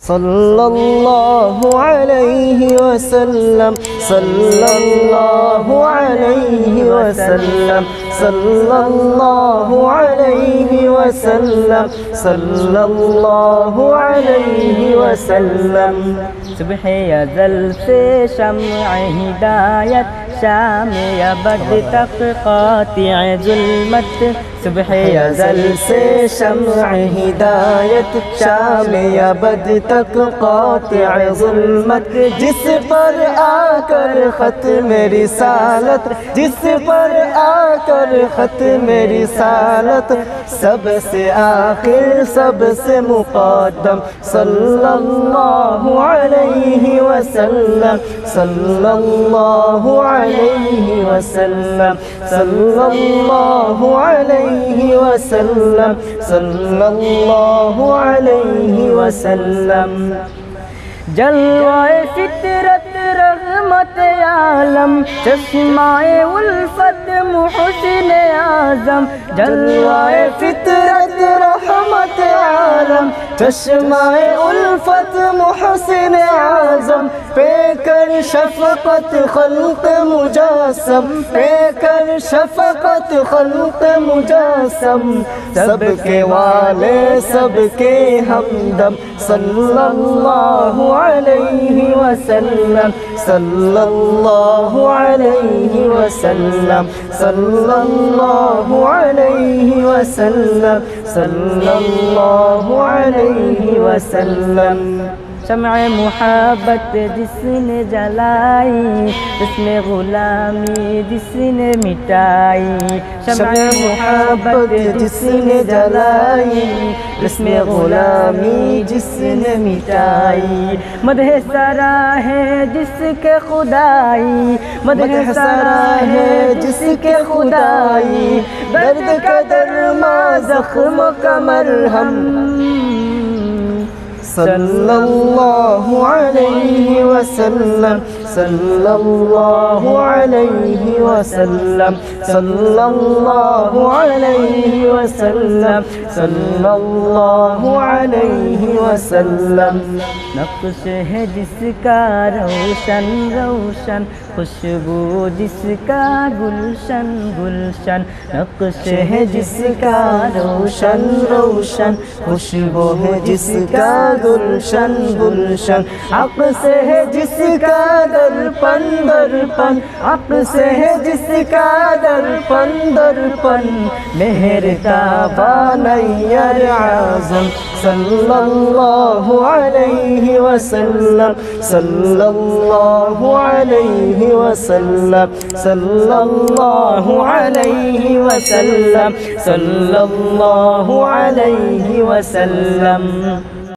sallallahu alayhi wa sallam, sallallahu alayhi wa sallam, sallallahu alayhi wa sallam, sallallahu alayhi wa sallam. صبح ازل سے شمع ہدایت، شام ابد تک قاطع ظلمت. صبح ازل سے شمع ہدایت، شام ابد تک قاطع ظلمت. جس پر آ کر ختم رسالت، جس پر آ کر ختم رسالت، سب سے آخر سب سے مقدم، صلی اللہ علیہ وسلم، صلی اللہ علیہ وسلم، صلی اللہ علیہ وسلم، صلی اللہ علیہ وسلم. جلوہ فطرت رحمت عالم، چشمہ الفت محسن اعظم. جلوہ فطرت رحمت عالم، چشمہ الفت محسن اعظم. پہ کر شفقت خلق مجسم، پہ کر شفقت خلق مجسم. سب کے والے سب کے ہمدم، صلی اللہ علیہ وسلم، صلی اللہ علیہ وسلم، صلی اللہ علیہ وسلم، صلی اللہ علیہ وسلم. شمع محبت جس نے جلائی، رسم غلامی جس نے مٹائی. شمع محبت جس نے جلائی، رسم غلامی جس نے مٹائی. مدح سرا ہے جس کے خدائی، مدح سرا ہے جس کے خدائی. درد کا درما زخم کا مرہم، صلی اللہ علیہ وسلم، صلی اللہ علیہ وسلم، صلی اللہ علیہ وسلم، صلی اللہ علیہ وسلم. نقش ہے جس کا روشن روشن، خوشبو جس کا گلشن گلشن. نقش ہے جس کا روشن روشن، خوشبو ہے جس کا گلشن گلشن. حق سے ہے جس کا درپن درپن، حق سے ہے جس کا درپن درپن. مہر تابا نیر اعظم، صلی اللہ علیہ وسلم، صلی اللہ علیہ وسلم، صلی اللہ علیہ وسلم، صلی اللہ علیہ وسلم.